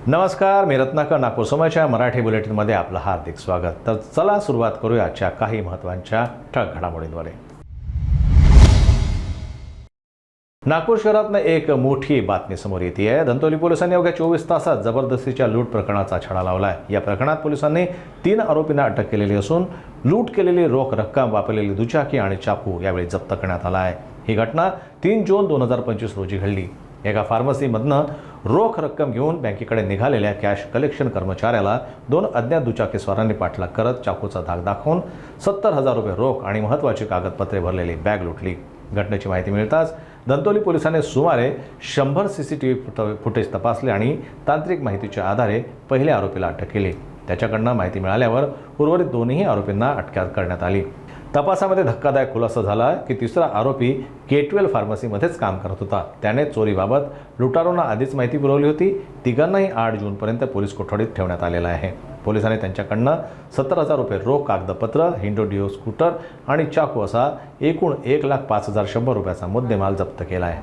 नमस्कार, मी रत्नाकर. नागपूर समयच्या मराठी बुलेटिनमध्ये आपलं हार्दिक स्वागत. तर चला सुरुवात करूया आजच्या काही महत्त्वाच्या ठळक घडामोडींवर. नागपूर शहरातनं एक मोठी बातमी समोर येते आहे. धंतोली पोलिसांनी अवघ्या 24 तासात जबरदस्तीच्या लूट प्रकरणाचा छडा लावलाय. या प्रकरणात पोलिसांनी 3 आरोपींना अटक केलेली असून लूट केलेली रोख रक्कम, वापरलेली दुचाकी आणि चाकू यावेळी जप्त करण्यात आला आहे. ही घटना 3 जून 2025 रोजी घडली. एका फार्मसीमधनं रोख रक्कम घेऊन बँकेकडे निघालेल्या कॅश कलेक्शन कर्मचाऱ्याला 2 अज्ञात दुचाकीस्वारांनी पाठलाग करत चाकूचा धाक दाखवून 70,000 रुपये रोख आणि महत्त्वाची कागदपत्रे भरलेली बॅग लुटली. घटनेची माहिती मिळताच धंतोली पोलिसांनी सुमारे 100 CCTV फुटेज तपासले आणि तांत्रिक माहितीच्या आधारे पहिल्या आरोपीला अटक केली. त्याच्याकडनं माहिती मिळाल्यावर उर्वरित दोन्ही आरोपींना अटक करण्यात आली. तपासामध्ये धक्कादायक खुलासा झाला की तिसरा आरोपी K12 फार्मसीमध्येच काम करत होता. त्याने चोरीबाबत लुटारूंना आधीच माहिती पुरवली होती. तिघांनाही 8 जूनपर्यंत पोलीस कोठडीत ठेवण्यात आलेलं आहे. पोलिसांनी त्यांच्याकडनं 70,000 रुपये रोख, कागदपत्र, हिंडो डिओ स्कूटर आणि चाकू असा एकूण 1,05,100 रुपयाचा मुद्देमाल जप्त केला आहे.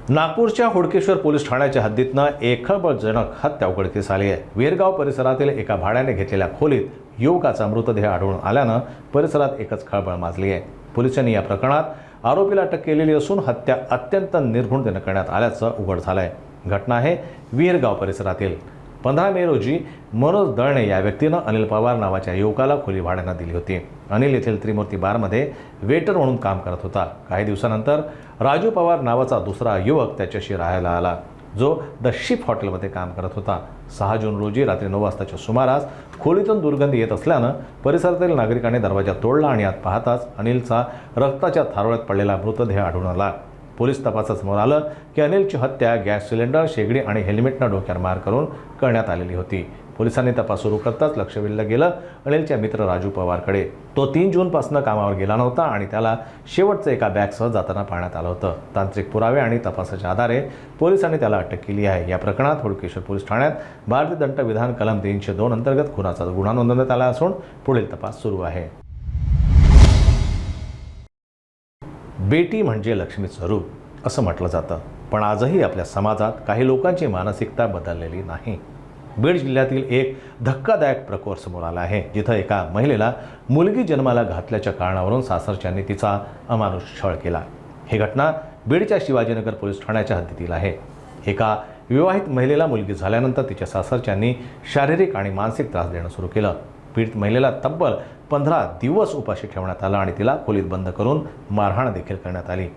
नागपूरच्या हुडकेश्वर पोलीस ठाण्याच्या हद्दीतनं एक खळबळजनक हत्या उघडकीस आली आहे. वीरगाव परिसरातील एका भाड्याने घेतलेल्या खोलीत युवकाचा मृतदेह आढळून आल्यानं परिसरात एकच खळबळ माजली आहे. पोलिसांनी या प्रकरणात आरोपीला अटक केलेली असून हत्या अत्यंत निर्घृणतेने करण्यात आल्याचं उघड झालं आहे. घटना आहे वीरगाव परिसरातील. 15 मे रोजी मनोज दळणे या व्यक्तीनं अनिल पवार नावाच्या युवकाला खोली भाड्यानं दिली होती. अनिल येथील त्रिमूर्ती बारमध्ये वेटर म्हणून काम करत होता. काही दिवसानंतर राजू पवार नावाचा दुसरा युवक त्याच्याशी राहायला आला, जो द शिप हॉटेलमध्ये काम करत होता. 6 जून रोजी रात्री 9 वाजताच्या सुमारास खोलीतून दुर्गंधी येत असल्यानं परिसरातील नागरिकांनी दरवाजा तोडला आणि आत पाहताच अनिलचा रक्ताच्या थारोळ्यात पडलेला मृतदेह आढळून आला. पोलीस तपासात समोर आलं की अनिलची हत्या गॅस सिलेंडर, शेगडी आणि हेल्मेटनं डोक्यावर मार करून करण्यात आलेली होती. पोलिसांनी तपास सुरू करताच लक्ष वेधलं गेलं अनिलच्या मित्र राजू पवारकडे. तो 3 जूनपासून कामावर गेला नव्हता आणि त्याला शेवटचं एका बॅगसह जाताना पाहण्यात आलं होतं. तांत्रिक पुरावे आणि तपासाच्या आधारे पोलिसांनी त्याला अटक केली आहे. या प्रकरणात हुडकेश्वर पोलीस ठाण्यात भारतीय दंडविधान कलम 302 अंतर्गत खुनाचा गुन्हा नोंदवण्यात आला असून पुढील तपास सुरू आहे. बेटी म्हणजे लक्ष्मीचं रूप असं म्हटलं जातं, पण आजही आपल्या समाजात काही लोकांची मानसिकता बदललेली नाही. बीड जिल्ह्यातील एक धक्कादायक प्रकार समोर आला आहे, जिथं एका महिलेला मुलगी जन्माला घातल्याच्या कारणावरून सासरच्यांनी तिचा अमानुष छळ केला. ही घटना बीडच्या शिवाजीनगर पोलीस ठाण्याच्या हद्दीतील आहे. एका विवाहित महिलेला मुलगी झाल्यानंतर तिच्या सासरच्यांनी शारीरिक आणि मानसिक त्रास देणं सुरू केलं. पीडित महिलेला तब्बल 15 दिवस उपाशी ठेवण्यात आलं आणि तिला खोलीत बंद करून मारहाण देखील करण्यात आली.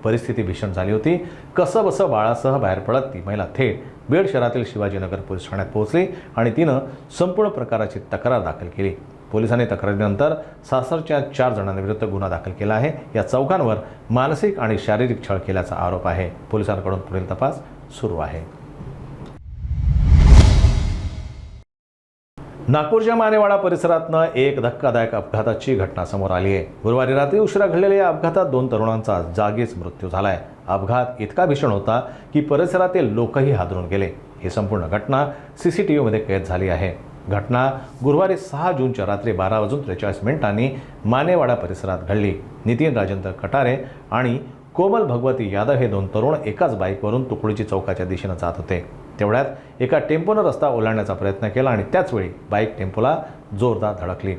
परिस्थिती भीषण झाली होती. कसंबसं बाळासह बाहेर पडत ती महिला थेट बीड शहरातील शिवाजीनगर पोलीस ठाण्यात पोहोचली आणि तिनं संपूर्ण प्रकाराची तक्रार दाखल केली. पोलिसांनी तक्रारीनंतर सासरच्या 4 जणांविरुद्ध गुन्हा दाखल केला आहे. या चौघांवर मानसिक आणि शारीरिक छळ केल्याचा आरोप आहे. पोलिसांकडून पुढील तपास सुरू आहे. नागपूरच्या मानेवाडा परिसरातनं एक धक्कादायक अपघाताची घटना समोर आली आहे. गुरुवारी रात्री उशिरा घडलेल्या या अपघातात 2 तरुणांचा जागीच मृत्यू झालाय. अपघात इतका भीषण होता की परिसरातील लोकही हादरून गेले. ही संपूर्ण घटना CCTVमध्ये कैद झाली आहे. घटना गुरुवारी 6 जूनच्या रात्री 12:43 मानेवाडा परिसरात घडली. नितीन राजेंद्र कटारे आणि कोमल भगवती यादव हे 2 तरुण एकाच बाईकवरून तुकडीची चौकाच्या दिशेनं जात होते. तेवढ्यात एका टेम्पोनं रस्ता ओलांडण्याचा प्रयत्न केला आणि त्याचवेळी बाईक टेम्पोला जोरदार धडकली.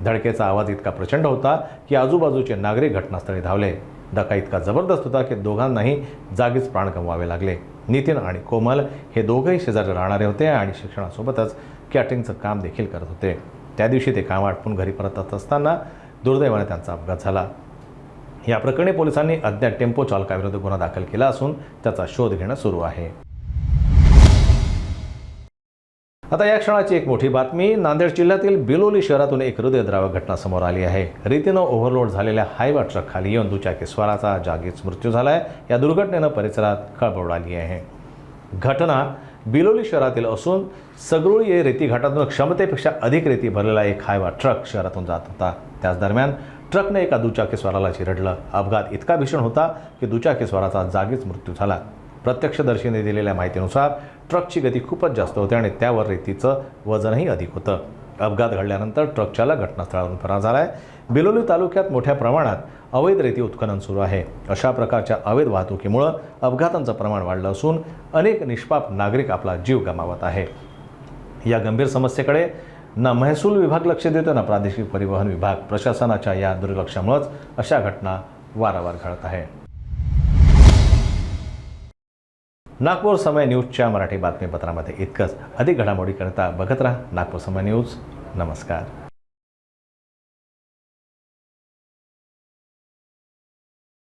धडकेचा आवाज इतका प्रचंड होता की आजूबाजूचे नागरिक घटनास्थळी धावले. धक्का इतका जबरदस्त होता की दोघांनाही जागीच प्राण गमवावे लागले. नितीन आणि कोमल हे दोघंही शेजारी राहणारे होते आणि शिक्षणासोबतच कॅटरिंगचं काम देखील करत होते. त्या दिवशी ते काम आटपून घरी परतत असताना दुर्दैवाने त्यांचा अपघात झाला. या प्रकरणी पोलिसांनी अज्ञात टेम्पो चालकाविरुद्ध गुन्हा दाखल केला असून त्याचा शोध घेणं सुरू आहे. आता या क्षणाची एक मोठी बातमी. नांदेड जिल्ह्यातील बिलोली शहरातून एक हृदयद्रावक घटना समोर आली आहे. रीतीनं ओव्हरलोड झालेल्या हायवा ट्रक खाली येऊन दुचाकीस्वाराचा जागीच मृत्यू झाला आहे. या दुर्घटनेनं परिसरात खळबळ उडाली आहे. घटना बिलोली शहरातील असून सगरुळी ये रेती घाटातून क्षमतेपेक्षा अधिक रेती भरलेला एक हायवा ट्रक शहरातून जात होता. त्याच दरम्यान ट्रकने एका दुचाकीस्वाराला चिरडलं. अपघात इतका भीषण होता की दुचाकीस्वाराचा जागीच मृत्यू झाला. प्रत्यक्षदर्शीने दिलेल्या माहितीनुसार ट्रकची गती खूपच जास्त होती आणि त्यावर रेतीचं वजनही अधिक होतं. अपघात घडल्यानंतर ट्रक चालक घटनास्थळावरून फरार झाला आहे. बिलोली तालुक्यात मोठ्या प्रमाणात अवैध रेती उत्खनन सुरू आहे। अशा प्रकारच्या अवैध वाहतुकीमुळे अपघातांचं प्रमाण वाढलं असून अनेक निष्पाप नागरिक आपला जीव गमावत आहे। या गंभीर समस्येकडे ना महसूल विभाग लक्ष देतो ना प्रादेशिक परिवहन विभाग। प्रशासनाच्या या दुर्लक्षामुळेच अशा घटना वारंवार घडत आहे। नागपूर समय न्यूजच्या मराठी बातमीपत्रामध्ये इतकंच। अधिक घडामोडीकरिता बघत राहा नागपूर समय न्यूज। नमस्कार।